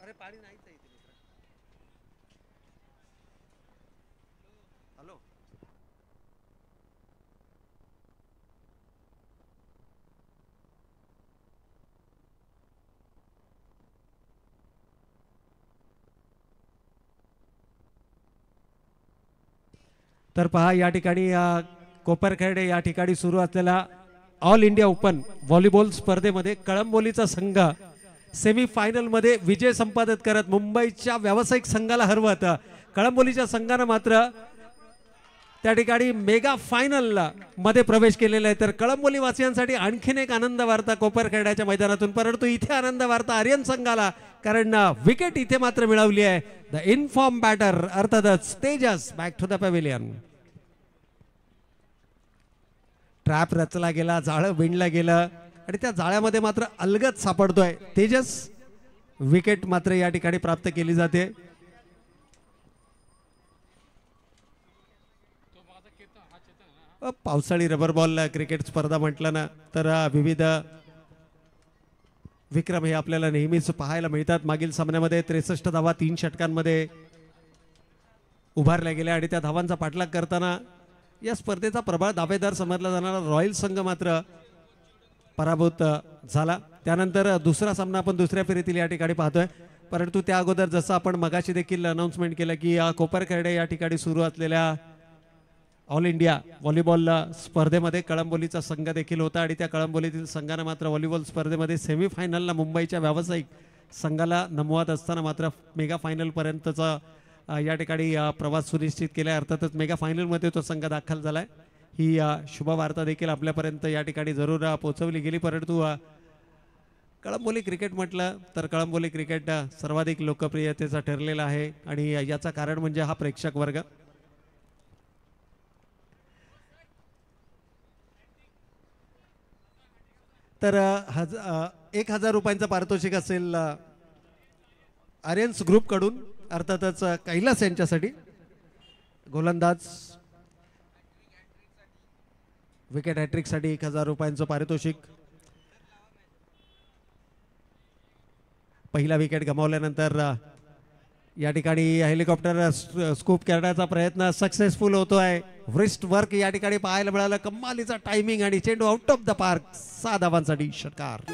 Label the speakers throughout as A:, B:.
A: अरे पाणी नाहीच आहे इथे मित्रा. हॅलो.
B: तर पहा या ठिकाणी कोपरखैरडे या ठिकाणी सुरू असलेला ऑल इंडिया ओपन व्हॉलीबॉल स्पर्धेमध्ये कळंबोलीचा संघ सेमी फायनल मध्ये विजय संपादित करत मुंबईच्या व्यावसायिक संघाला हरवत कळंबोलीच्या संघानं मात्र त्या ठिकाणी मेगा फायनल मध्ये प्रवेश केलेला आहे. तर कळंबोली वासियांसाठी आणखीन एक आनंद वार्ता कोपरखैरड्याच्या मैदानातून, परंतु इथे आनंद वार्ता आर्यन संघाला, कारण विकेट इथे मात्र मिळवली आहे. द इनफॉर्म बॅटर अर्थातच Tejas back to the pavilion. Trap रचला गेला, जाळं विणलं गेलं आणि त्या जाळ्यामध्ये मात्र अलगद सापडतोय तेजस. विकेट मात्र या ठिकाणी प्राप्त केली जाते. पावसाळी रबर बॉल क्रिकेट स्पर्धा म्हटलं ना तर विविध विक्रम हे आपल्याला नेहमीच पाहायला मिळतात. मागील सामन्यामध्ये 63 धावा 3 षटकांमध्ये उभारल्या गेल्या आणि त्या धावांचा पाठलाग करताना या स्पर्धेचा प्रबळ दावेदार समजला जाणारा रॉयल संघ मात्र पराभूत झाला. त्यानंतर दुसरा सामना आपण दुसऱ्या फेरीतील या ठिकाणी पाहतोय, परंतु त्या अगोदर जसं आपण मगाशी देखील अनाउन्समेंट केलं की कोपरखैरडे या ठिकाणी सुरू असलेल्या ऑल इंडिया व्हॉलीबॉल स्पर्धेमध्ये कळंबोलीचा संघ देखील होता आणि त्या कळंबोलीतील संघानं मात्र व्हॉलीबॉल स्पर्धेमध्ये सेमीफायनलला मुंबईच्या व्यावसायिक संघाला नमवत असताना मात्र मेगा फायनलपर्यंतचा या ठिकाणी प्रवास सुनिश्चित केला. अर्थातच मेगा फायनलमध्ये तो संघ दाखल झालाय. ही शुभ वार्ता देखील आपल्यापर्यंत या ठिकाणी जरूर पोहोचवली गेली. परंतु कळंबोली क्रिकेट म्हटलं तर कळंबोली क्रिकेट सर्वाधिक लोकप्रियतेचा ठरलेला आहे आणि याचं कारण म्हणजे हा प्रेक्षक वर्ग. तर 1000 रुपयांचं पारितोषिक असेल आर्यन्स ग्रुप कडून, अर्थातच कैलास यांच्यासाठी. गोलंदाज विकेट हॅट्रिक साठी 1000 रुपयांचं पारितोषिक. पहिला विकेट गमावल्यानंतर या ठिकाणी हेलिकॉप्टर स्कूप करण्याचा प्रयत्न सक्सेसफुल होतोय. व्रिस्ट वर्क या ठिकाणी पाहायला मिळालं, कमालीचा टायमिंग आणि चेंडू आउट ऑफ द पार्क. 6 धावांसाठी षटकार.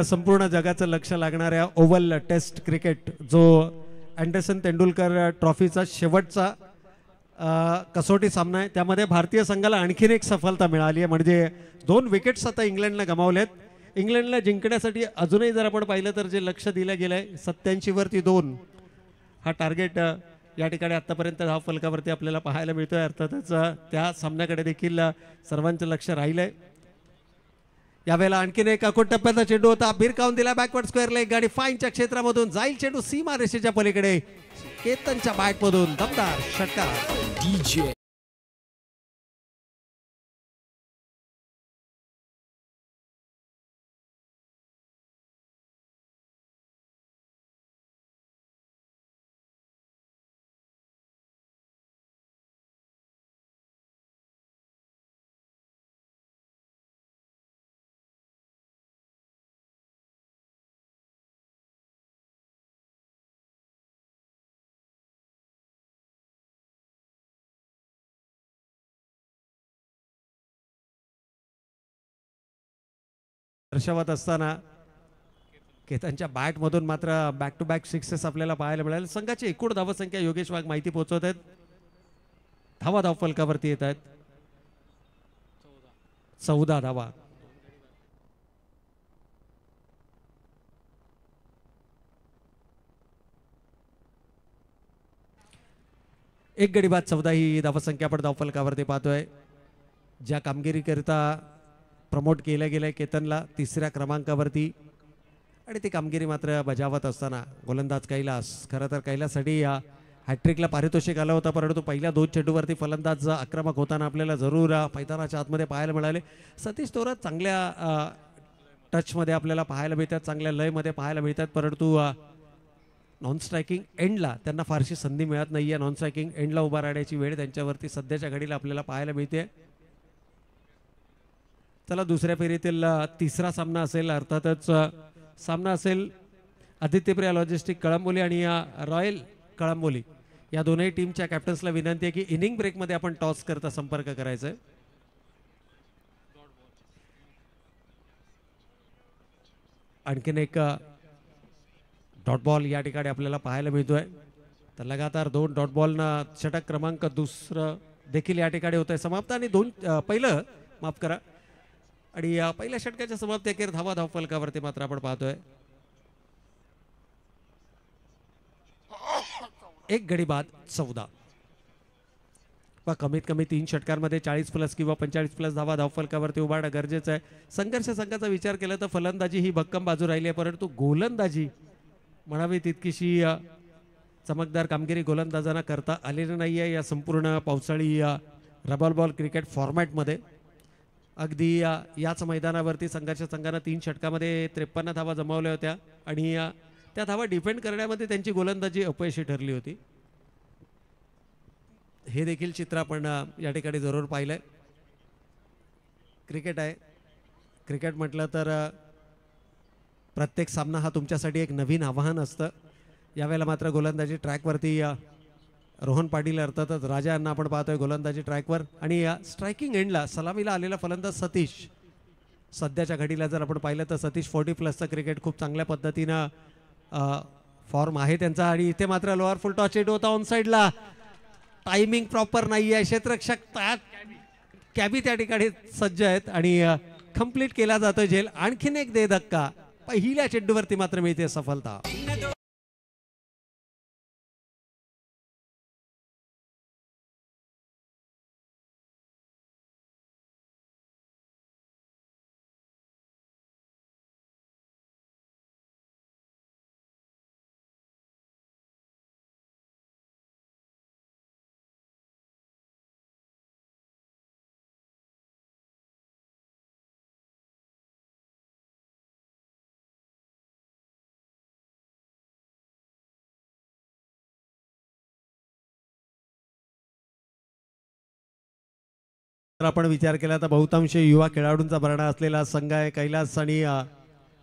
B: संपूर्ण जगाचं लक्ष लागणाऱ्या ओव्हल टेस्ट क्रिकेट, जो अँडरसन तेंडुलकर ट्रॉफीचा शेवटचा कसोटी सामना आहे, त्यामध्ये भारतीय संघाला आणखीन एक सफलता मिळाली आहे. म्हणजे 2 विकेट्स आता इंग्लंडला गमावलेत. इंग्लंडला जिंकण्यासाठी अजूनही जर आपण पाहिलं तर जे लक्ष दिलं गेलंय 87 वरती 2 हा टार्गेट या ठिकाणी आतापर्यंत धाव फलकावरती आपल्याला पाहायला मिळतोय. अर्थातच त्या सामन्याकडे देखील सर्वांचं लक्ष राहिलंय. यावेळेला आणखीन एक अकोट टप्प्याचा चेंडू होता, भिरकावून दिला बॅकवर्ड स्क्वेअर लेग आणि फाईनच्या क्षेत्रामधून जाईल चेंडू सीमा रेषेच्या पलीकडे. केतनच्या बॅटमधून दमदार षटकार. डीजे दर्शवत असताना केतनच्या बॅट मधून मात्र बॅक टू बॅक सिक्सेस आपल्याला पाहायला मिळाले. संघाची एकूण धावसंख्या योगेश वाघ माहिती पोहोचवत आहेत. धाव फलकावरती येत आहेत 14 धावा. एक गडी बाद 14 ही धावसंख्या आपण धावफलकावरती पाहतोय. ज्या कामगिरीकरिता प्रमोट केलं गेलंय केतनला 3ऱ्या क्रमांकावरती आणि ती कामगिरी मात्र बजावत असताना गोलंदाज कैलास, खरं तर कैलाससाठी हॅट्रिकला पारितोषिक आलं होतं, परंतु पहिल्या 2 चेंडूवरती फलंदाज आक्रमक होताना आपल्याला जरूर मैदानाच्या आतमध्ये पाहायला मिळाले. सतीश तोरत चांगल्या टचमध्ये आपल्याला पाहायला मिळतात, चांगल्या लयमध्ये पाहायला मिळतात, परंतु नॉन स्ट्रायकिंग एंडला त्यांना फारशी संधी मिळत नाही आहे. नॉन स्ट्रायकिंग एंडला उभा राहण्याची वेळ त्यांच्यावरती सध्याच्या घडीला आपल्याला पाहायला मिळते. चला दुसऱ्या फेरीतील 3रा सामना असेल, अर्थातच सामना असेल आदित्यप्रिया लॉजिस्टिक कळंबोली आणि रॉयल कळंबोली या दोनही टीमच्या कॅप्टन्सला विनंती आहे की इनिंग ब्रेकमध्ये आपण टॉस करता संपर्क करायचा आहे. आणखीन एक डॉट बॉल या ठिकाणी आपल्याला पाहायला मिळतोय. तर लगातार 2 डॉट बॉलनं षटक क्रमांक 2 देखील या ठिकाणी होत आहे समाप्त आणि पहिलं माफ करा आणि पहिल्या षटकाच्या समाप्ती अखेर धावफलकावरती मात्र आपण पाहतोय. एक गडी बाद 14. कमीत कमी 3 षटकांमध्ये 40+ किंवा 45+ धावा धावफलकावरती उभारणं गरजेचं आहे. संघर्ष संघाचा विचार केला तर फलंदाजी ही भक्कम बाजू राहिली आहे, परंतु गोलंदाजी म्हणावी तितकीशी चमकदार कामगिरी गोलंदाजांना करता आलेली नाही आहे या संपूर्ण पावसाळी रबल बॉल क्रिकेट फॉर्मॅटमध्ये. अगदी याच मैदानावरती संघर्ष संघानं 3 षटकामध्ये 53 धावा जमावल्या होत्या आणि त्या धावा डिफेंड करण्यामध्ये त्यांची गोलंदाजी अपयशी ठरली होती. हे देखील चित्र आपण या ठिकाणी जरूर पाहिलंय. क्रिकेट आहे, क्रिकेट म्हटलं तर प्रत्येक सामना हा तुमच्यासाठी एक नवीन आव्हान असतं. यावेळेला मात्र गोलंदाजी ट्रॅकवरती रोहन पाटील अर्थातच राजा यांना आपण पाहतोय गोलंदाजी ट्रॅकवर आणि स्ट्रायकिंग एंडला सलामीला आलेला फलंदाज सतीश. सध्याच्या घडीला जर आपण पाहिलं तर सतीश 40+चं क्रिकेट खूप चांगल्या पद्धतीनं फॉर्म आहे त्यांचा आणि इथे मात्र लोअर फुल टॉस चेंडू होता ऑन साईडला. टायमिंग प्रॉपर नाही आहे, क्षेत्ररक्षक कॅबी त्या ठिकाणी सज्ज आहेत आणि कंप्लीट केला जातोय झेल. आणखीन एक दे धक्का पहिल्या चेंडूवरती मात्र मिळते सफलता. तर आपण विचार केला तर बहुतांश युवा खेळाडूंचा भरणा असलेला संघ आहे कैलास आणि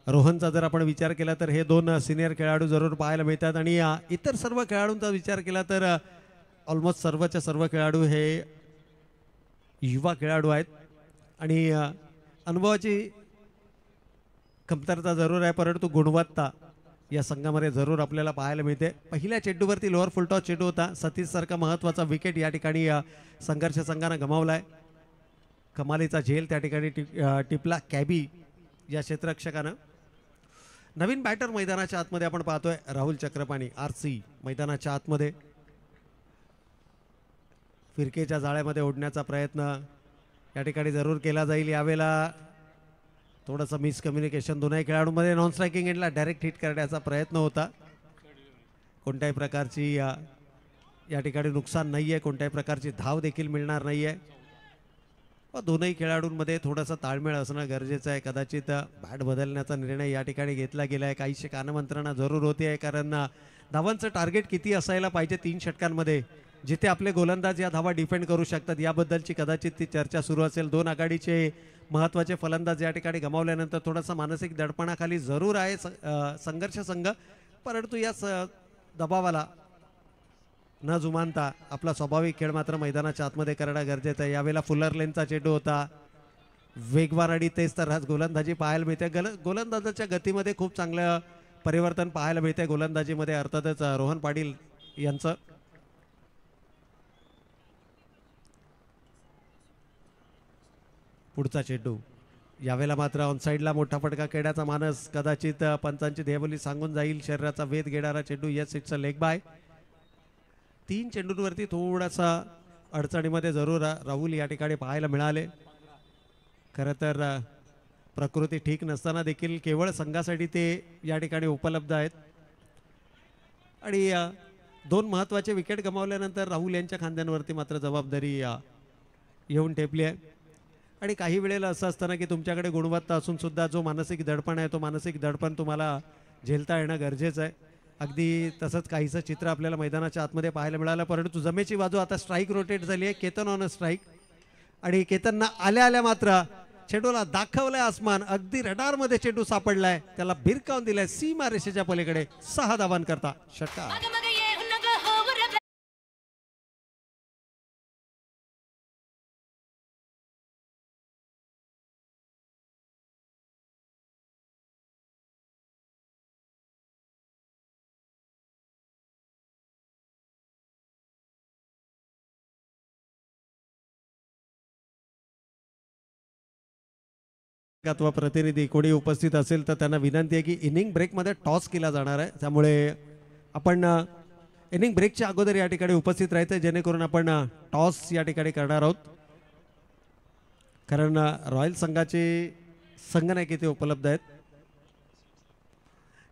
B: रोहनचा. जर आपण विचार केला तर हे 2 सिनियर खेळाडू जरूर पाहायला मिळतात आणि इतर सर्व खेळाडूंचा विचार केला तर ऑलमोस्ट सर्वच्या सर्व खेळाडू हे युवा खेळाडू आहेत आणि अनुभवाची कमतरता जरूर आहे, परंतु गुणवत्ता या संघामध्ये जरूर आपल्याला पाहायला मिळते. पहिल्या चेंडूवरती लोअर फुल टॉस चेंडू होता. सतीश सारखा महत्त्वाचा विकेट या ठिकाणी संघर्ष संघानं गमावलाय. कमालीचा झेल त्या ठिकाणी टिपला कॅबी या क्षेत्ररक्षकानं. नवीन बॅटर मैदानाच्या आतमध्ये आपण पाहतोय राहुल चक्रपाणी RC मैदानाच्या आतमध्ये फिरकेच्या जाळ्यामध्ये ओढण्याचा प्रयत्न या ठिकाणी जरूर केला जाईल. यावेळेला थोडंसं मिसकम्युनिकेशन दोन्ही खेळाडूंमध्ये. नॉन स्ट्रायकिंग एंडला डायरेक्ट हिट करण्याचा प्रयत्न होता. कोणत्याही प्रकारची या ठिकाणी नुकसान नाही आहे, कोणत्याही प्रकारची धाव देखील मिळणार नाही आहे. दोनही खेळाडूंमध्ये थोडासा ताळमेळ असणं गरजेचं आहे. कदाचित बॅट बदलण्याचा निर्णय या ठिकाणी घेतला गेला आहे. काहीशी कानमंत्रणा जरूर होती आहे, कारण धावांचं टार्गेट किती असायला पाहिजे 3 षटकांमध्ये जिथे आपले गोलंदाज या धावा डिफेंड करू शकतात याबद्दलची कदाचित ती चर्चा सुरू असेल. 2 आघाडीचे महत्त्वाचे फलंदाज या ठिकाणी गमावल्यानंतर थोडासा मानसिक दडपणाखाली जरूर आहे संघर्ष संघ, परंतु या दबावाला न जुमानता आपला स्वाभाविक खेळ मात्र मैदानाच्या आतमध्ये करणं गरजेचं आहे. यावेळेला फुलर लेनचा चेंडू होता, वेगवान आणि तेच तर आज गोलंदाजी पाहायला मिळते. गोलंदाजाच्या गतीमध्ये खूप चांगलं परिवर्तन पाहायला मिळते गोलंदाजीमध्ये अर्थातच रोहन पाटील यांचं. पुढचा चेंडू यावेळेला मात्र ऑनसाईडला मोठा फटका खेळण्याचा मानस कदाचित पंचांची देहबोली सांगून जाईल. शरीराचा वेध घेणारा चेंडू. Yes, it's a leg bye. 3 चेंडूंवरती थोडासा अडचणीमध्ये जरूर राहुल या ठिकाणी पाहायला मिळाले. खरं तर प्रकृती ठीक नसताना देखील केवळ संघासाठी ते या ठिकाणी उपलब्ध आहेत. आणि 2 महत्त्वाचे विकेट गमावल्यानंतर राहुल यांच्या खांद्यांवरती मात्र जबाबदारी येऊन ठेपली आहे. आणि काही वेळेला असं असताना की तुमच्याकडे गुणवत्ता असून सुद्धा जो मानसिक दडपण आहे तो मानसिक दडपण तुम्हाला झेलता येणं गरजेचं आहे. अगदी तसंच काहीसं चित्र आपल्याला मैदानाच्या आतमध्ये पाहायला मिळालं. परंतु जमेची बाजू आता स्ट्राईक रोटेट झाली आहे. केतन ऑन स्ट्राईक आणि केतनना आल्या आल्या मात्र चेंडूला दाखवलाय आसमान. अगदी रडारमध्ये चेंडू सापडलाय, त्याला भिरकावून दिलाय सीमा रेषेच्या पलीकडे. 6 धावांकरता षटकार. व प्रतिनिधी कोणी उपस्थित असेल तर त्यांना विनंती आहे की इनिंग ब्रेकमध्ये टॉस केला जाणार आहे. त्यामुळे आपण इनिंग ब्रेकच्या अगोदर या ठिकाणी उपस्थित राहायचं जेणेकरून आपण टॉस या ठिकाणी करणार आहोत. कारण रॉयल संघाचे संघनायक इथे उपलब्ध आहेत.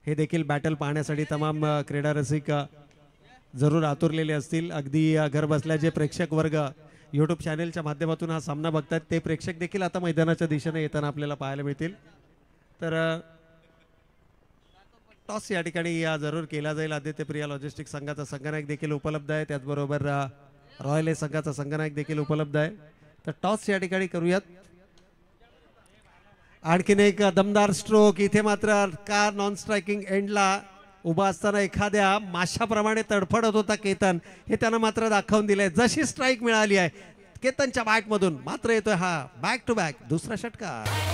B: हे देखील बॅटल पाहण्यासाठी तमाम क्रीडा रसिक जरूर आतुरलेले असतील. अगदी घर बसल्या जे प्रेक्षक वर्ग यूट्यूब चॅनेलच्या माध्यमातून हा सामना बघतात ते प्रेक्षक देखील आता मैदानाच्या दिशेने येताना आपल्याला पाहायला मिळतील. तर टॉस या ठिकाणी जरूर केला जाईल. आदित्य प्रिया लॉजिस्टिक संघाचा संघनायक देखील उपलब्ध आहे. त्याचबरोबर रॉयल ए संघाचा संघनायक देखील उपलब्ध आहे. तर टॉस या ठिकाणी करूयात. आणखीन एक दमदार स्ट्रोक. इथे मात्र का नॉन स्ट्रायकिंग एंडला उभा असताना एखाद्या माशाप्रमाणे तडफडत होता केतन, हे त्यानं मात्र दाखवून दिलंय. जशी स्ट्राईक मिळाली आहे केतनच्या बॅटमधून मात्र येतोय हा बॅक टू बॅक दुसरा षटकार.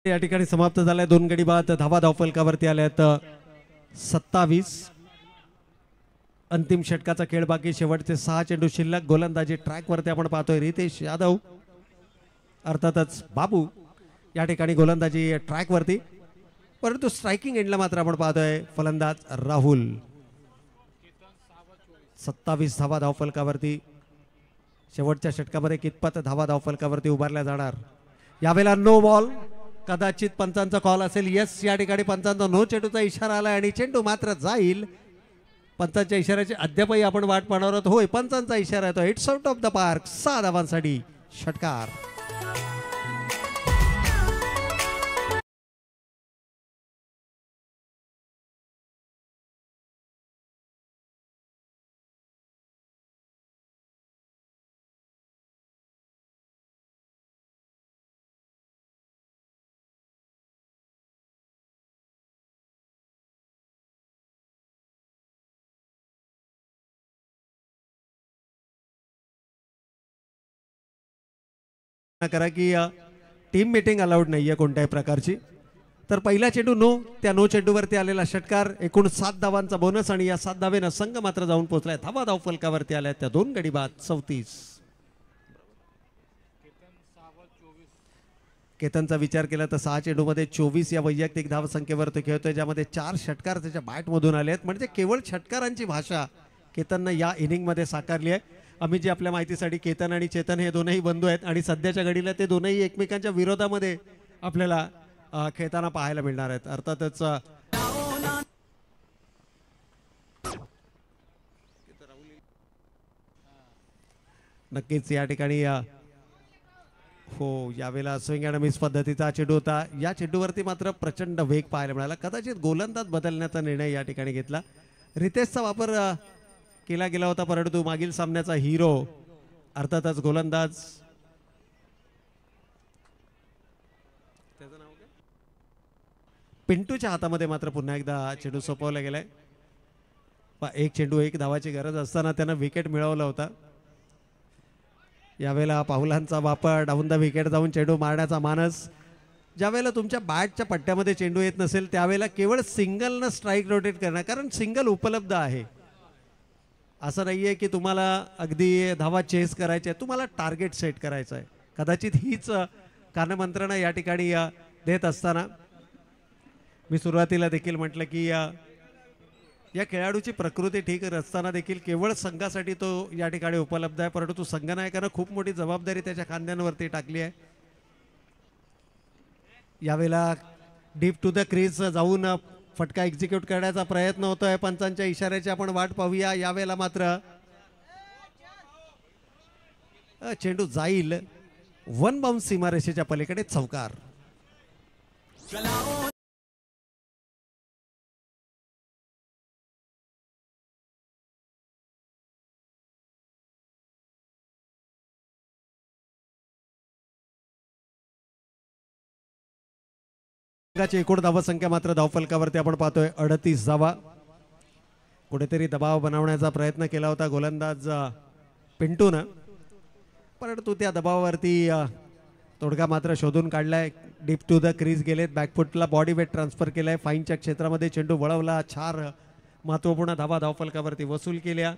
B: या ठिकाणी समाप्त झालाय. 2 गडी बाद धावा धावफलकावरती आल्यात 27. अंतिम षटकाचा खेळ बाकी. शेवटचे 6 चेंडू शिल्लक. गोलंदाजी ट्रॅक वरती आपण पाहतोय रितेश यादव, अर्थातच बाबू या ठिकाणी गोलंदाजी ट्रॅक वरती. परंतु स्ट्रायकिंग एंडला मात्र आपण पाहतोय फलंदाज राहुल. 27 धावा धावफलकावरती. शेवटच्या षटकामध्ये कितपत धावा धावफलकावरती उभारल्या जाणार यावेळेला. No ball. कदाचित पंचांचा कॉल असेल. यस, या ठिकाणी पंचांचा नो चेंडूचा इशारा आला आणि चेंडू मात्र जाईल. पंचांच्या इशाऱ्याची अद्यापही आपण वाट पाहणार आहोत. होय, पंचांचा इशारा येतो. It's out of the park. 6 धावांसाठी षटकार. करा की टीम मीटिंग अलाउड नाहीये कोणत्याही प्रकारची. तर पहिला चेंडू नो, त्या नो चेंडूवरती आलेला षटकार. एकूण 7 धावांचा बोनस आणि या 7 धावेनं संघ मात्र जाऊन पोहोचलाय. धावा धावफलकावरती आल्या त्या 2 गडी बाद 34. केतनचा विचार केला तर 6 चेंडूमध्ये 24 या वैयक्तिक धाव संख्येवर तो खेळतोय, ज्यामध्ये 4 षटकार त्याच्या बॅटमधून आले आहेत. म्हणजे केवळ षटकारांची भाषा केतननं या इनिंगमध्ये साकारली आहे. आम्ही जी आपल्या माहितीसाठी केतन आणि चेतन हे दोनही बंधू आहेत आणि सध्याच्या घडीला ते दोनही एकमेकांच्या विरोधामध्ये आपल्याला खेळताना पाहायला मिळणार आहेत. अर्थातच नक्कीच या ठिकाणी हो यावेळेला स्विंग अँड मिस पद्धतीचा चेंडू होता. या चेंडूवरती मात्र प्रचंड वेग पाहायला मिळाला. कदाचित गोलंदाज बदलण्याचा निर्णय या ठिकाणी घेतला. रितेशचा वापर केला गेला होता परंतु मागील सामन्याचा हिरो अर्थातच गोलंदाज पिंटूच्या हातामध्ये मात्र पुन्हा एकदा चेंडू सोपवला गेलाय. एक चेंडू एक धावाची गरज असताना त्यानं विकेट मिळवला होता. यावेळेला पाऊलांचा वापर डाऊन द विकेट जाऊन चेंडू मारण्याचा मानस. ज्यावेळेला तुमच्या बॅटच्या पट्ट्यामध्ये चेंडू येत नसेल त्यावेळेला केवळ सिंगलनं स्ट्राईक रोटेट करणं, कारण सिंगल उपलब्ध आहे. असं नाही आहे की तुम्हाला अगदी धावा चेस करायचे आहे, तुम्हाला टार्गेट सेट करायचं आहे. कदाचित हीच कानमंत्रणा या ठिकाणी देत असताना मी सुरुवातीला देखील म्हटलं की या खेळाडूची प्रकृती ठीक असताना देखील केवळ संघासाठी तो या ठिकाणी उपलब्ध आहे, परंतु संघनायकानं खूप मोठी जबाबदारी त्याच्या खांद्यांवरती टाकली आहे. यावेळेला डीप टू द क्रीज जाऊन फटका एक्झिक्यूट करण्याचा प्रयत्न होतोय. पंचांच्या इशाऱ्याची आपण वाट पाहूया. यावेळेला मात्र चेंडू जाईल वन बाउन्स सीमारेषेच्या पलीकडे. चौकार. एकूण धावसंख्या मात्र धावफलकावरती आपण पाहतोय 38 धावा. कुठेतरी दबाव बनवण्याचा प्रयत्न केला होता गोलंदाज पिंटूनं, परंतु त्या दबावावरती तोडगा मात्र शोधून काढलाय. डीप टू द क्रीज गेलेत. बॅकफुटला बॉडी वेट ट्रान्सफर केलाय. फाईनच्या क्षेत्रामध्ये चेंडू वळवला. 4 महत्वपूर्ण धावा धावफलकावरती वसूल केल्या.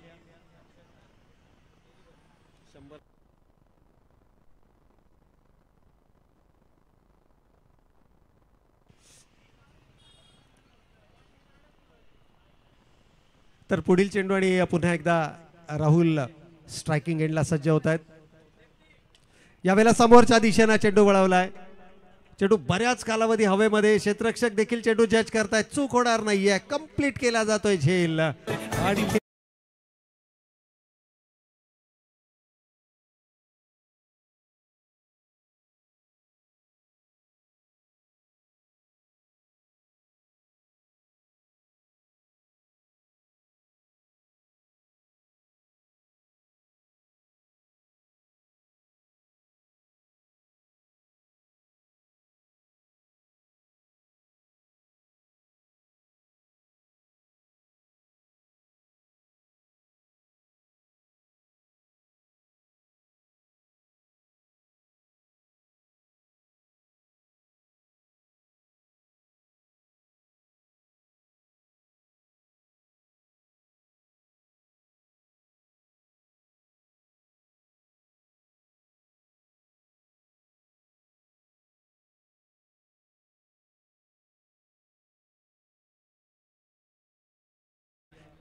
B: तर पुढील चेंडू आणि पुन्हा एकदा राहुल स्ट्रायकिंग एंडला सज्ज होत आहेत. यावेळेला समोरच्या दिशेनं चेंडू वळवलाय. चेंडू बऱ्याच कालावधी हवेमध्ये. क्षेत्ररक्षक देखील चेंडू जज करतायत. चूक होणार नाहीये. कंप्लीट केला जातोय झेल आणि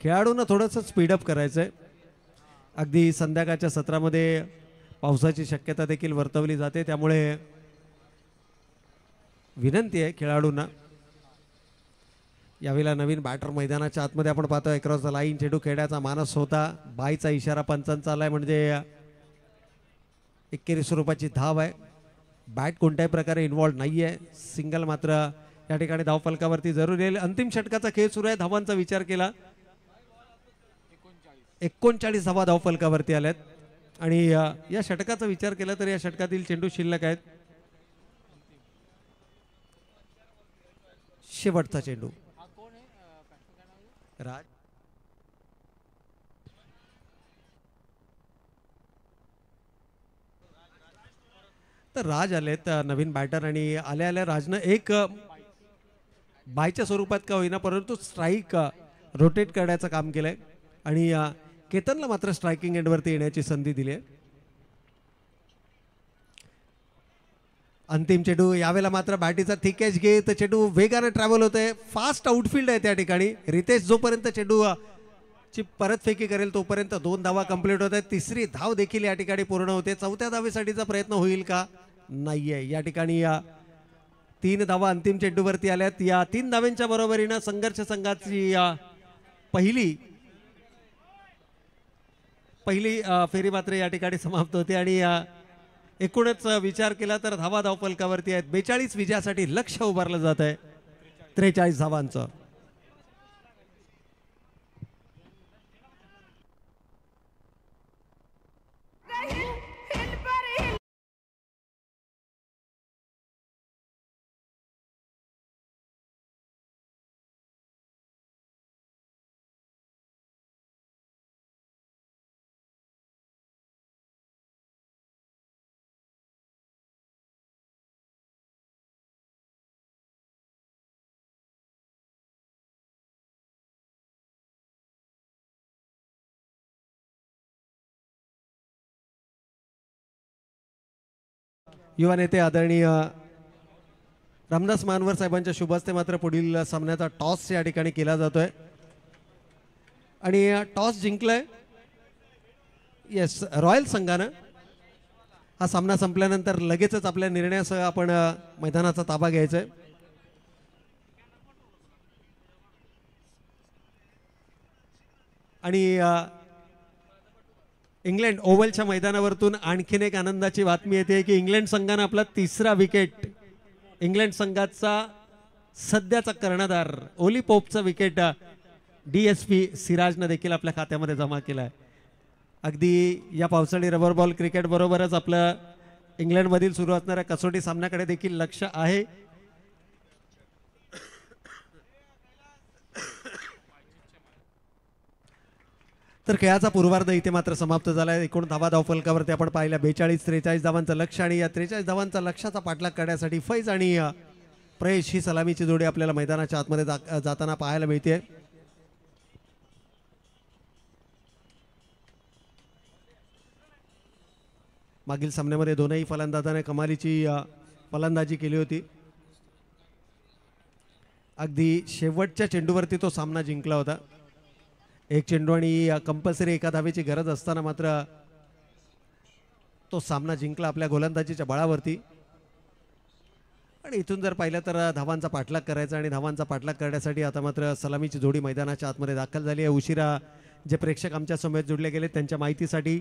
B: खेळाडूंना थोडंसं स्पीडअप करायचं आहे. अगदी संध्याकाळच्या सत्रामध्ये पावसाची शक्यता देखील वर्तवली जाते, त्यामुळे विनंती आहे खेळाडूंना. यावेळेला नवीन बॅटर मैदानाच्या आतमध्ये आपण पाहतोय. क्रॉस द लाईन चेंडू खेळण्याचा मानस होता. बायचा इशारा पंचांचा आलाय, म्हणजे एकेरी स्वरूपाची धाव आहे. बॅट कोणत्याही प्रकारे इन्व्हॉल्व नाही आहे. सिंगल मात्र या ठिकाणी धावफलकावरती जरूर येईल. अंतिम षटकाचा खेळ सुरू आहे. धावांचा विचार केला 39 धावा धावफलकावरती आल्यात आणि या षटकाचा विचार केला तर या षटकातील चेंडू शिल्लक आहेत. शेवटचा चेंडू राज. तर राज आलेत नवीन बॅटर आणि आल्या आल्या राजनं एक बायच्या स्वरूपात का होईना परंतु स्ट्राईक रोटेट करण्याचं काम केलंय आणि केतनला मात्र स्ट्रायकिंग एंडवरती येण्याची संधी दिली आहे. अंतिम चेंडू यावेळेला मात्र बॅटीचा थिकेज घेत चेंडू वेगाने ट्रॅव्हल होतोय. फास्ट आउटफील्ड आहे त्या ठिकाणी. रितेश जोपर्यंत चेंडू ची परतफेकी करेल तोपर्यंत 2 धावा कंप्लीट होत आहेत. तिसरी धाव देखील या ठिकाणी पूर्ण होते. चौथ्या धावेसाठीचा प्रयत्न होईल का? नाहीये. या ठिकाणी 3 धावा अंतिम चेंडूवरती आल्यात. या 3 धावांच्या बरोबरीनं संघर्ष संघाची पहिली फेरी मात्र या ठिकाणी समाप्त होते आणि एकूणच विचार केला तर धावा धावफलकावरती आहेत. 42 विजयासाठी लक्ष उभारलं जात आहे 43 धावांचं. युवा नेते आदरणीय रामदास मानवर साहेबांच्या शुभ हस्ते मात्र पुढील सामन्याचा टॉस या ठिकाणी केला जातोय आणि टॉस जिंकलाय येस रॉयल संघानं. हा सामना संपल्यानंतर लगेचच आपल्या निर्णयासह आपण मैदानाचा ताबा घ्यायचा आहे. आणि इंग्लंड ओव्हलच्या मैदानावरतून आणखीन एक आनंदाची बातमी येते की इंग्लंड संघानं आपला 3रा विकेट इंग्लंड संघाचा सध्याचा कर्णधार ओली पोपचा विकेट DSP सिराजनं देखील आपल्या खात्यामध्ये जमा केला आहे. अगदी या पावसाळी रबर बॉल क्रिकेट बरोबरच आपलं इंग्लंडमधील सुरू असणाऱ्या कसोटी सामन्याकडे देखील लक्ष आहे. तर खेळाचा पूर्वार्ध इथे मात्र समाप्त झाला आहे. एकूण धावा धावफलकावरती आपण पाहिल्या 42-43 धावांचं लक्ष आणि या 43 धावांचा लक्षाचा पाठलाग करण्यासाठी फैज आणि प्रेश ही सलामीची जोडी आपल्याला मैदानाच्या आतमध्ये जाताना पाहायला मिळते. मागील सामन्यामध्ये दोनही फलंदाजाने कमालीची फलंदाजी केली होती. अगदी शेवटच्या चेंडूवरती तो सामना जिंकला होता. एक चेंडू आणि कंपल्सरी एका धावेची गरज असताना मात्र तो सामना जिंकला आपल्या गोलंदाजीच्या बळावरती. आणि इथून जर पाहिलं तर धावांचा पाठलाग करायचा आणि धावांचा पाठलाग करण्यासाठी आता मात्र सलामीची जोडी मैदानाच्या आतमध्ये दाखल झाली आहे. उशिरा जे प्रेक्षक आमच्या समोर जोडले गेले त्यांच्या माहितीसाठी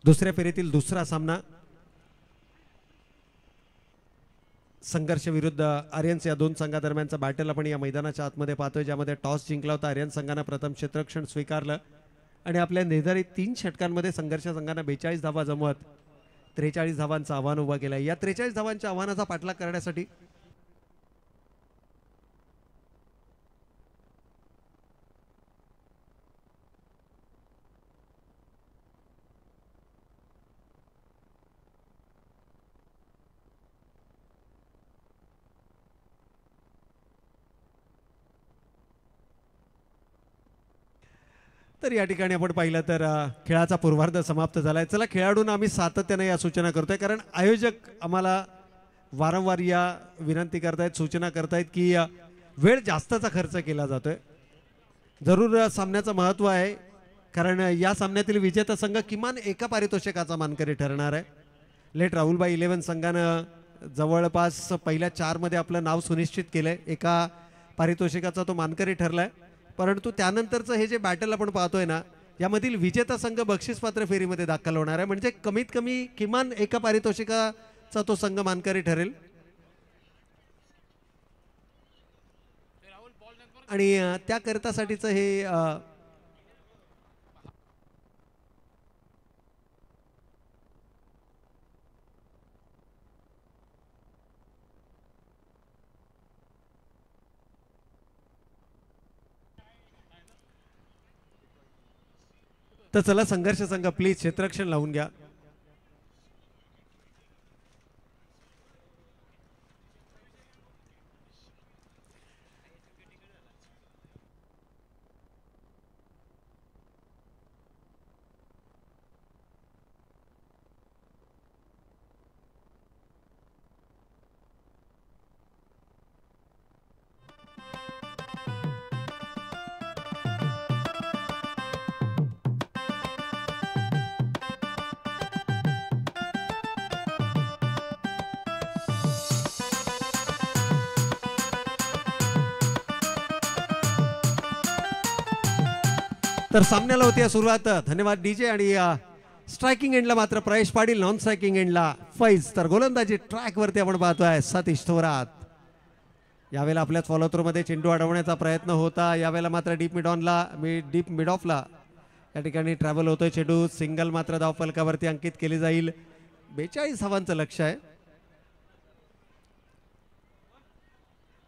B: दुसऱ्या फेरीतील दुसरा सामना संघर्ष विरुद्ध आर्यन्स या दोन संघादरम्यानचा बॅटल आपण या मैदानाच्या आतमध्ये पाहतोय, ज्यामध्ये टॉस जिंकला होता. आर्यन संघानं प्रथम क्षेत्ररक्षण स्वीकारलं आणि आपल्या निर्धारित 3 षटकांमध्ये संघर्ष संघानं 42 धावा जमवत 43 धावांचं आव्हान उभा केलं. या 43 धावांच्या आव्हानाचा पाठलाग करण्यासाठी तर या ठिकाणी आपण पाहिलं तर खेळाचा पूर्वार्ध समाप्त झालाय. चला खेळाडूंना आम्ही सातत्याने या सूचना करतोय, कारण आयोजक आम्हाला वारंवार या विनंती करतायत, सूचना करतायत की वेळ जास्तचा खर्च केला जातोय. जरूर सामन्याचं महत्त्व आहे, कारण या सामन्यातील विजेता संघ किमान एका पारितोषिकाचा मानकरी ठरणार आहे. लेट राहुलबाई 11 संघानं जवळपास पहिल्या 4 मध्ये आपलं नाव सुनिश्चित केलंय. एका पारितोषिकाचा तो मानकरी ठरलाय. परंतु त्यानंतरचं हे जे बॅटल आपण पाहतोय ना, यामधील विजेता संघ बक्षीसपात्र फेरीमध्ये दाखल होणार आहे. म्हणजे कमीत कमी किमान एका पारितोषिकाचा तो संघ मानकरी ठरेल. आणि त्याकरितासाठीचं हे तर चला संघर्ष संघ प्लीज क्षेत्ररक्षण लावून घ्या. तर सामन्याला होती सुरुवात. धन्यवाद डीजे. आणि स्ट्रायकिंग एंडला मात्र प्रयश पाटील, नॉन स्ट्रायकिंग एंडला फैज. तर गोलंदाजी ट्रॅक वरती आपण पाहतोय सतीश थोरात. यावेळेला आपल्याच फॉलो थ्रो मध्ये चेंडू अडवण्याचा प्रयत्न होता. यावेळेला मात्र डीप मिड ऑफला या ठिकाणी ट्रॅव्हल होतोय चेंडू. सिंगल मात्र धावफलकावरती अंकित केली जाईल. 42 धावांचं लक्ष आहे.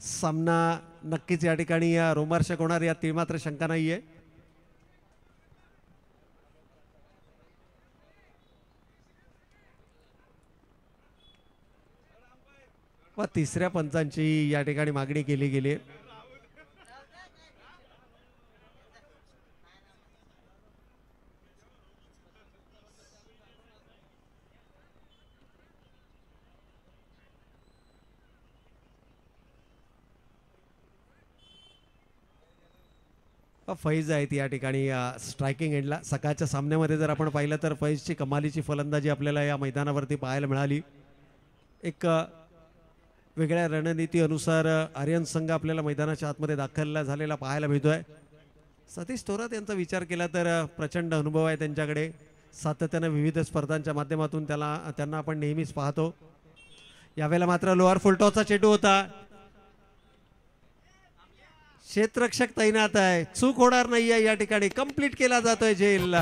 B: सामना नक्कीच या ठिकाणी रोमांचक होणार, यात ती मात्र शंका नाहीये. व तिसऱ्या पंचांची या ठिकाणी मागणी केली गेली. फैज आहेत या ठिकाणी स्ट्रायकिंग एंडला. सकाळच्या सामन्यामध्ये जर आपण पाहिलं तर फैजची कमालीची फलंदाजी आपल्याला या मैदानावरती पाहायला मिळाली. एक वेगळ्या रणनीती अनुसार आर्यन संघ आपल्याला मैदानाच्या आतमध्ये दाखल झालेला पाहायला मिळतोय. सतीश थोरात यांचा विचार केला तर प्रचंड अनुभव आहे त्यांच्याकडे. सातत्यानं विविध स्पर्धांच्या माध्यमातून त्यांना आपण नेहमीच पाहतो. यावेळेला मात्र लोअर फुलटॉसचा चेंडू होता. क्षेत्ररक्षक तैनात आहे, चूक होणार नाहीये या ठिकाणी. कंप्लीट केला जातोय झेल.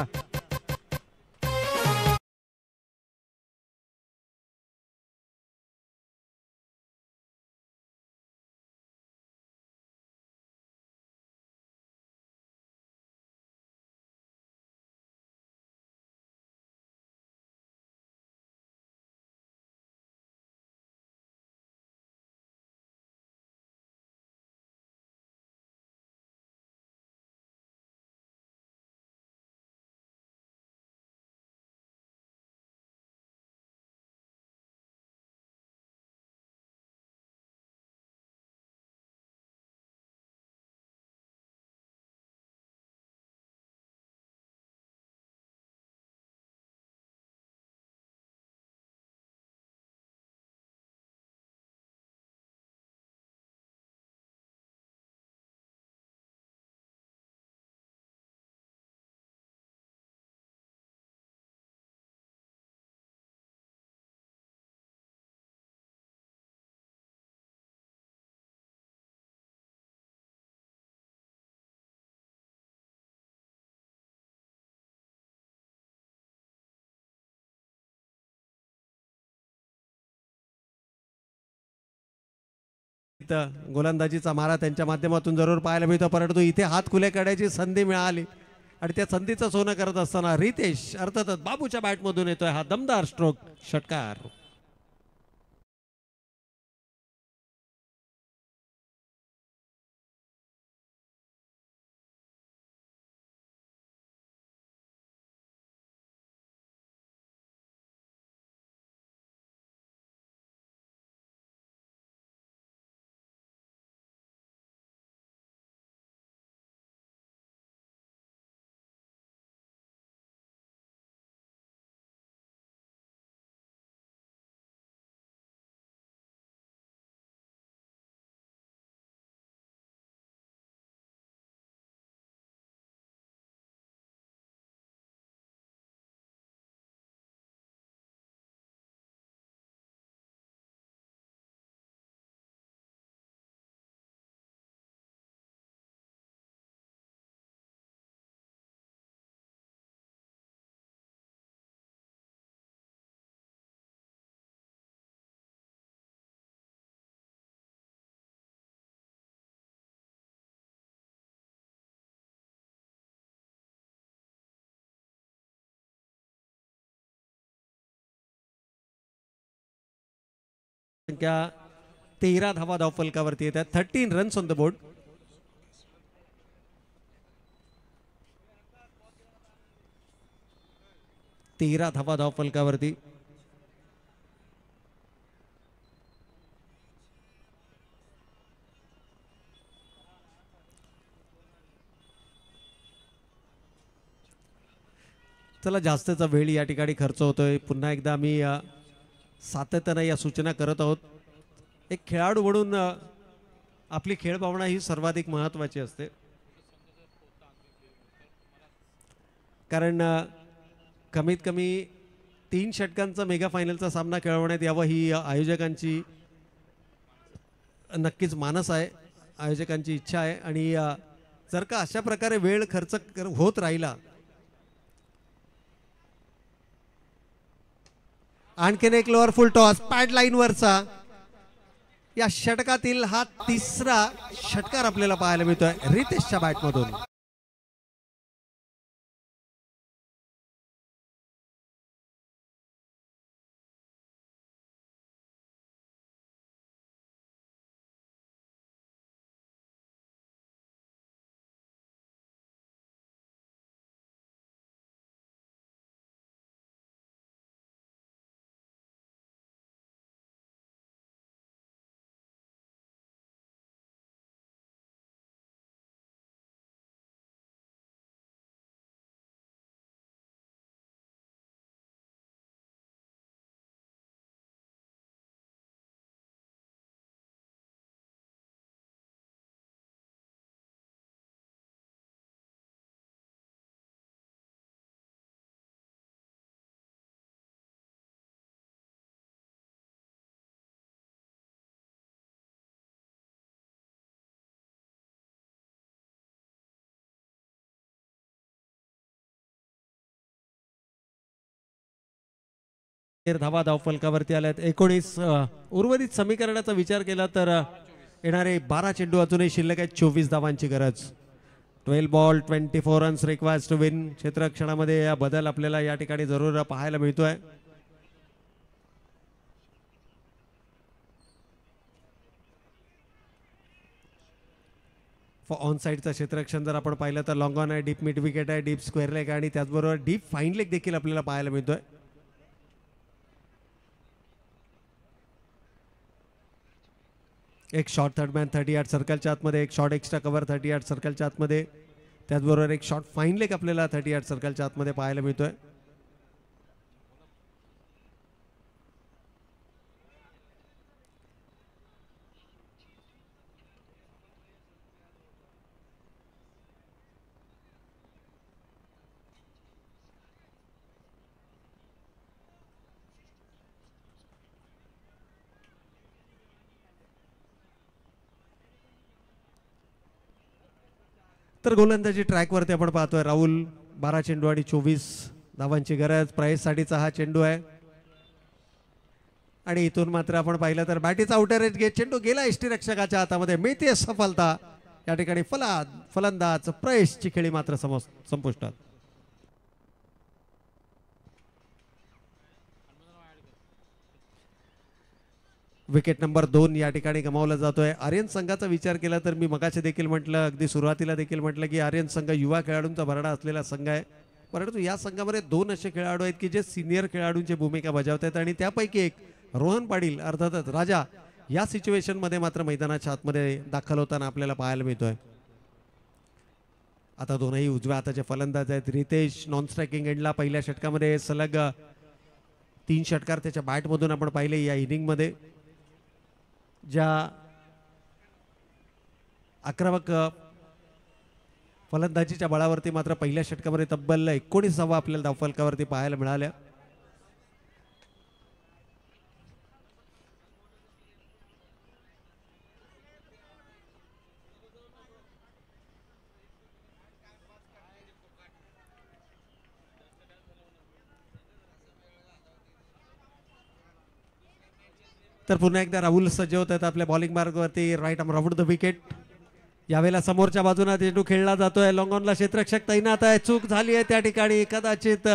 B: गोलंदाजीचा मारा त्यांच्या माध्यमातून जरूर पाहायला मिळतो, परंतु इथे हात खुले काढायची संधी मिळाली आणि त्या संधीचं सोनं करत असताना रितेश अर्थातच बाबूच्या बॅटमधून येतोय हा दमदार स्ट्रोक, षटकार. संख्या 13 धावा धावफलकावरती येतात. 13 रन्स ऑन द बोर्ड. तेरा धावा धावफलकावरती. चला, जास्तचा वेळ या ठिकाणी खर्च होतोय. पुन्हा एकदा आम्ही सातत्याने या सूचना करत आहोत. एक खेळाडू म्हणून आपली खेळ भावना ही सर्वाधिक महत्त्वाची असते. कारण कमीत कमी 3 षटकांचा मेगा फायनलचा सामना खेळवण्यात यावा ही आयोजकांची नक्कीच मानस आहे, आयोजकांची इच्छा आहे. आणि जर का अशा प्रकारे वेळ खर्च होत राहिला, आणखीन एक लोअर फुल टॉस पॅड लाईन वरचा, या षटकातील हा तिसरा षटकार आपल्याला पाहायला मिळतोय रितेशच्या बॅटमधून. धावा धावफलकावरती आल्यात 19. उर्वरित समीकरणाचा विचार केला तर येणारे 12 चेंडू अजूनही शिल्लक आहेत. 24 धावांची गरज. 12 ball 24 runs required to win. क्षेत्ररक्षणामध्ये या बदल आपल्याला या ठिकाणी जरूर पाहायला मिळतोय. ऑन साईडचं क्षेत्ररक्षण जर आपण पाहिलं तर लॉंग ऑन आहे, डीप मिड विकेट आहे, डीप स्क्वेअर लेग आणि त्याचबरोबर डीप फाईन लेग देखील आपल्याला पाहायला मिळतोय. एक शॉर्ट थर्ड मॅन 30 यार्ड सर्कलच्या आतमध्ये, एक शॉर्ट एक्स्ट्रा कव्हर 30 यार्ड सर्कलच्या आतमध्ये, त्याचबरोबर एक शॉर्ट फाईन लेग आपल्याला 30 यार्ड सर्कलच्या आतमध्ये पाहायला मिळतोय. तर गोलंदाजी ट्रॅकवरती आपण पाहतोय राहुल. 12 चेंडू आणि 24 धावांची गरज. प्राईजसाठीचा हा चेंडू आहे आणि इथून मात्र आपण पाहिलं तर बॅटीचा आउटर एज घेत चेंडू गेला यष्टीरक्षकाच्या हातामध्ये. मिळते सफलता. या ठिकाणी फलंदाज प्रयशची खेळी मात्र संपुष्टात. विकेट नंबर 2 या ठिकाणी गमावला जातोय. आर्यन संघाचा विचार केला तर मी मगाशी देखील म्हटलं, अगदी सुरुवातीला देखील म्हटलं की आर्यन संघ युवा खेळाडूंचा भरडा असलेला संघ आहे. परंतु या संघामध्ये 2 असे खेळाडू आहेत की जे सिनियर खेळाडूंची भूमिका बजावतात आणि त्यापैकी एक रोहन पाटील अर्थातच राजा या सिच्युएशन मध्ये मात्र मैदानाच्या आतमध्ये दाखल होताना आपल्याला पाहायला मिळतोय. आता दोनही उजव्या हाताचे फलंदाज आहेत. रितेश नॉन स्ट्रायकिंग एंडला पहिल्या षटकामध्ये सलग 3 षटकार त्याच्या बॅटमधून आपण पाहिले. या इनिंगमध्ये ज्या आक्रमक फलंदाजीच्या बळावरती मात्र पहिल्या षटकामध्ये तब्बल 19 धावा आपल्याला धावफलकावरती पाहायला मिळाल्या. तर पुन्हा एकदा राहुल सज्ज होत आहेत आपल्या बॉलिंग मार्गवरती. Right arm round the wicket. यावेळेला समोरच्या बाजूने चेंडू खेळला जातोय. लॉंग ऑनला क्षेत्ररक्षक तैनात आहे. चूक झाली आहे त्या ठिकाणी कदाचित.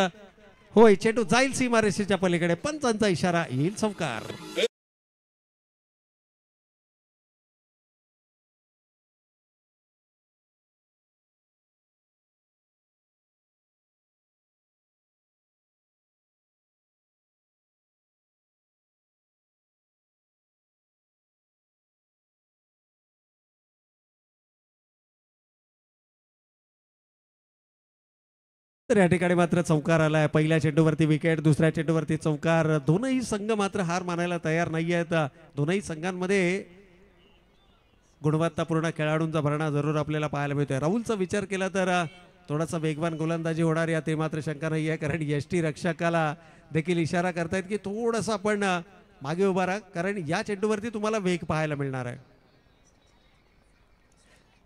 B: होय, चेंडू जाईल सीमारेषेच्या पलीकडे. पंचांचा इशारा, येईल चौकार. तर या ठिकाणी मात्र चौकार आलाय. पहिल्या चेंडूवरती विकेट, दुसऱ्या चेंडूवरती चौकार. दोनही संघ मात्र हार मानायला तयार नाही आहेत. दोनही संघांमध्ये गुणवत्तापूर्ण खेळाडूंचा भरणा जरूर आपल्याला पाहायला मिळतोय. राहुलचा विचार केला तर थोडासा वेगवान गोलंदाजी होणार या ते मात्र शंका नाही आहे, कारण यष्टी रक्षकाला देखील इशारा करतायत की थोडंसं आपण मागे उभा राहा, कारण या चेंडूवरती तुम्हाला वेग पाहायला मिळणार आहे.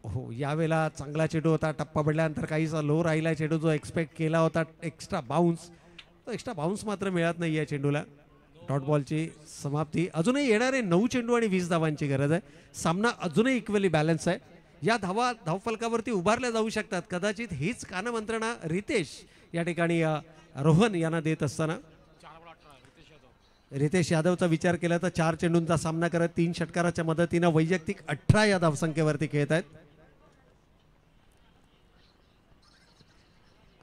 B: हो, यावेळेला चांगला चेंडू होता, टप्पा पडल्यानंतर काहीसा लो राहिला चेंडू, जो एक्सपेक्ट केला होता एक्स्ट्रा बाउन्स, तो एक्स्ट्रा बाउन्स मात्र मिळत नाही आहे चेंडूला. डॉट बॉलची समाप्ती. अजूनही येणारे 9 चेंडू आणि 20 धावांची गरज आहे. सामना अजूनही इक्वली बॅलन्स आहे. या धावा धावफलकावरती उभारल्या जाऊ शकतात. कदाचित हीच कानमंत्रणा रितेश या ठिकाणी रोहन यांना देत असताना रितेश यादवचा विचार केला तर 4 चेंडूंचा सामना करत 3 षटकाराच्या मदतीनं वैयक्तिक 18 या धावसंख्येवरती खेळत आहेत.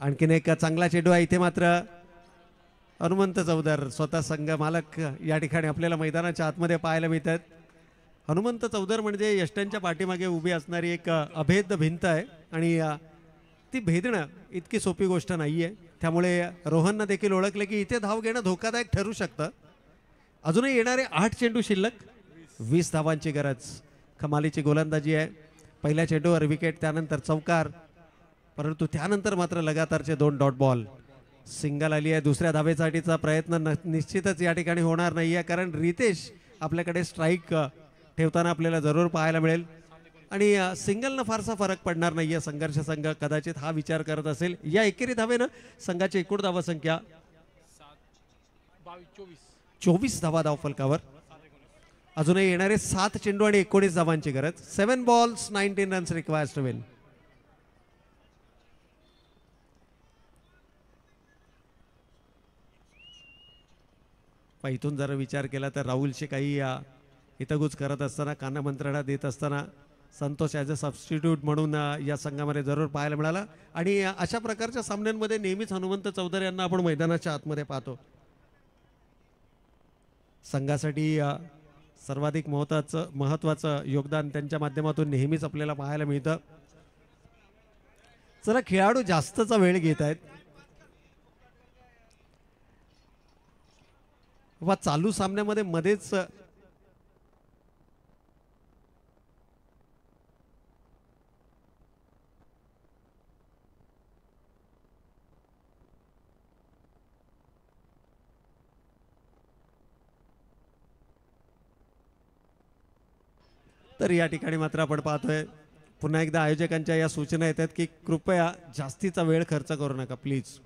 B: आणखीन एक चांगला चेंडू आहे इथे, मात्र हनुमंत चौधर स्वतः संघ मालक या ठिकाणी आपल्याला मैदानाच्या आतमध्ये पाहायला मिळतात. हनुमंत चौधर म्हणजे यष्टांच्या पाठीमागे उभी असणारी एक अभेद्य भिंत आहे आणि ती भेदणं इतकी सोपी गोष्ट नाही आहे. त्यामुळे रोहननं देखील ओळखले की इथे धाव घेणं धोकादायक ठरू शकतं. अजूनही येणारे 8 चेंडू शिल्लक, 20 धावांची गरज. कमालीची गोलंदाजी आहे. पहिल्या चेंडूवर विकेट, त्यानंतर चौकार, परंतु त्यानंतर मात्र लगातारचे 2 डॉट बॉल. सिंगल आली आहे. दुसऱ्या धावेसाठीचा प्रयत्न निश्चितच या ठिकाणी होणार नाही आहे, कारण रितेश आपल्याकडे स्ट्राईक ठेवताना आपल्याला जरूर पाहायला मिळेल आणि सिंगलनं फारसा फरक पडणार नाही आहे. संघर्ष संघ कदाचित हा विचार करत असेल. या एकेरी धावेनं संघाची एकूण धावसंख्या 24 धावा धावफलकावर. अजूनही येणारे 7 चेंडू आणि 19 धावांची गरज. 7 balls 19 runs required to win. इथून जर विचार केला तर राहुलशी काही हितगुज करत असताना, कानमंत्रणा देत असताना संतोष ॲज अ सबस्टिट्यूट म्हणून या संघामध्ये जरूर पाहायला मिळाला. आणि अशा प्रकारच्या सामन्यांमध्ये नेहमीच हनुमंत चौधरी यांना आपण मैदानाच्या आतमध्ये पाहतो. संघासाठी सर्वाधिक महत्त्वाचं योगदान त्यांच्या माध्यमातून नेहमीच आपल्याला पाहायला मिळतं. जरा खेळाडू जास्तचा वेळ घेत आहेत. वा चालू सामन्यामध्ये मध्येच तर या ठिकाणी मात्र आपण पाहतोय पुन्हा एकदा आयोजकांच्या या सूचना येतात की कृपया जास्तीचा वेळ खर्च करू नका प्लीज.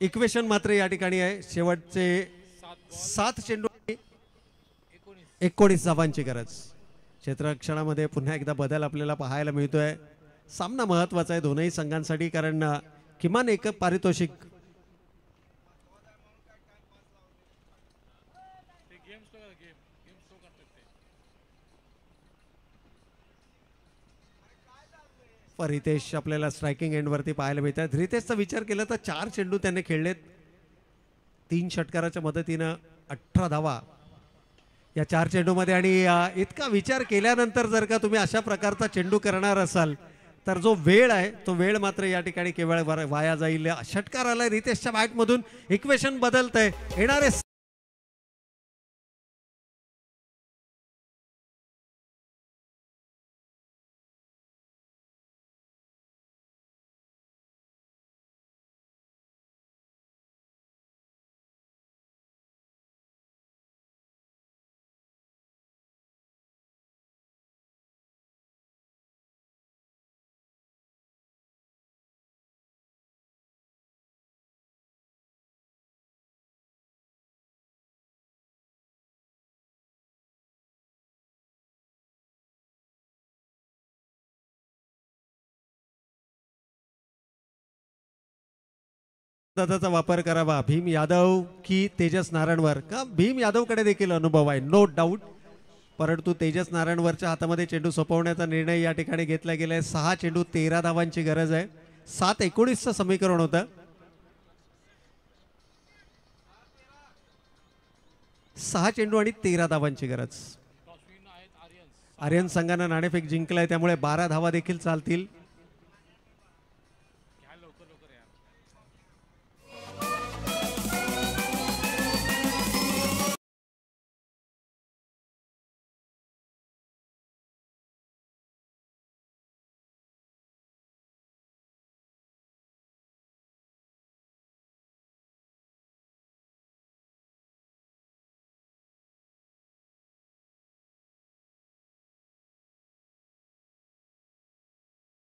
B: इक्वेशन मात्र या ठिकाणी आहे. शेवटचे 7 चेंडू 19 धावांची गरज. क्षेत्ररक्षणामध्ये पुन्हा एकदा बदल आपल्याला पाहायला मिळतोय. सामना महत्वाचा आहे दोनही संघांसाठी, कारण किमान एक पारितोषिक रितेश आपल्याला स्ट्रायकिंग एंडवरती पाहायला मिळतात. रितेशचा विचार केला तर 4 चेंडू त्याने खेळलेत. 3 षटकाराच्या मदतीनं 18 धावा या 4 चेंडूमध्ये. आणि इतका विचार केल्यानंतर जर का तुम्ही अशा प्रकारचा चेंडू करणार असाल तर जो वेळ आहे तो वेळ मात्र या ठिकाणी केवळ वाया जाईल. षटकार आलाय रितेशच्या बॅटमधून. इक्वेशन बदलतंय. येणारे दादाचा वापर करावा. भीम यादव की तेजस नारायणवर, का भीम यादवकडे देखील अनुभव आहे नो डाऊट, परंतु तेजस नारायणवरच्या हातामध्ये चेंडू सोपवण्याचा निर्णय या ठिकाणी घेतला गेलाय. 6 चेंडू 13 धावांची गरज आहे. 7-19चं समीकरण होतं. 6 चेंडू आणि 13 धावांची गरज. आर्यन संघानं नाणेफेक जिंकलाय, त्यामुळे 12 धावा देखील चालतील.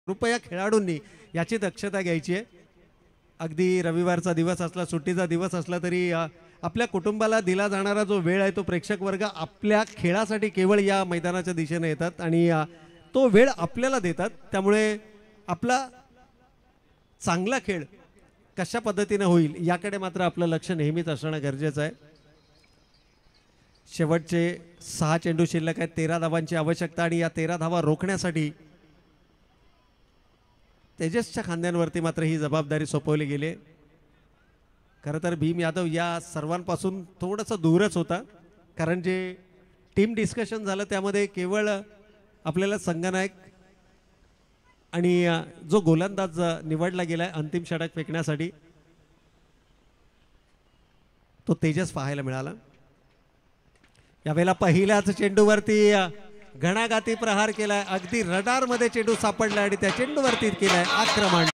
B: कृपया खेळाडूंनी याची दक्षता घ्यायची आहे. अगदी रविवारचा दिवस असला, सुट्टीचा दिवस असला तरी आपल्या कुटुंबाला दिला जाणारा जो वेळ आहे तो प्रेक्षक वर्ग आपल्या खेळासाठी केवळ या मैदानाच्या दिशेने येतात आणि तो वेळ आपल्याला देतात. त्यामुळे आपला चांगला खेळ कशा पद्धतीने होईल याकडे मात्र आपलं लक्ष नेहमीच असणं गरजेचं आहे. शेवटचे 6 चेंडू शिल्लक आहेत. 13 धावांची आवश्यकता आणि या 13 धावा रोखण्यासाठी तेजसच्या खांद्यांवरती मात्र ही जबाबदारी सोपवली गेली. खरं तर भीम यादव या सर्वांपासून थोडंसं दूरच होता, कारण जे टीम डिस्कशन झालं त्यामध्ये केवळ आपल्याला संघनायक आणि जो गोलंदाज निवडला गेलाय अंतिम षटक फेकण्यासाठी तो तेजस पाहायला मिळाला. यावेळेला पहिल्याच चेंडूवरती घणाघाती प्रहार केलाय. अगदी रडार मध्ये चेंडू सापडला आणि त्या चेंडूवरती केलाय आक्रमण.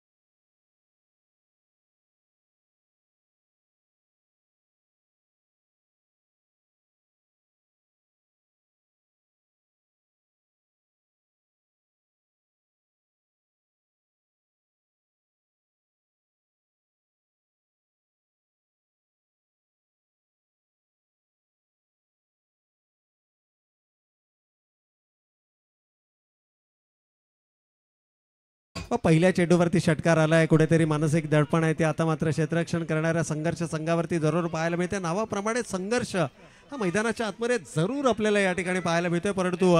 B: पहिल्या चेंडूवरती षटकार आलाय. कुठेतरी मानसिक दडपण आहे ते आता मात्र क्षेत्ररक्षण करणाऱ्या संघर्ष संघावरती जरूर पाहायला मिळते. नावाप्रमाणे संघर्ष हा मैदानाच्या आतमध्ये जरूर आपल्याला या ठिकाणी पाहायला मिळतोय. परंतु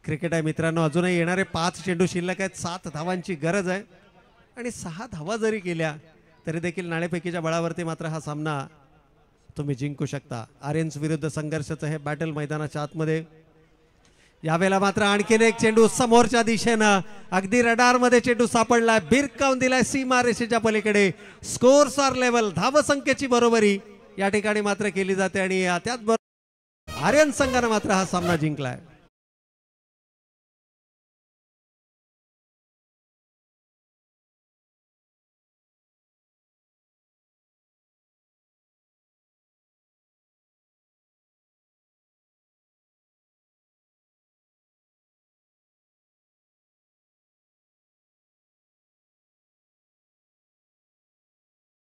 B: क्रिकेट आहे मित्रांनो, अजूनही येणारे 5 चेंडू शिल्लक आहेत. 7 धावांची गरज आहे आणि 6 धावा जरी केल्या तरी देखील नाणेफेकीच्या बळावरती मात्र हा सामना तुम्ही जिंकू शकता. आर्यन्स विरुद्ध संघर्षाचं हे बॅटल मैदानाच्या आतमध्ये. यावेळेला मात्र आणखीन एक चेंडू समोरच्या दिशेनं अगदी रडार मध्ये चेंडू सापडलाय. भिरकावून दिलाय सीमा रेषेच्या पलीकडे. Scores R level. धावसंख्येची बरोबरी या ठिकाणी मात्र केली जाते आणि त्याचबरोबर आर्यन संघानं मात्र हा सामना जिंकलाय.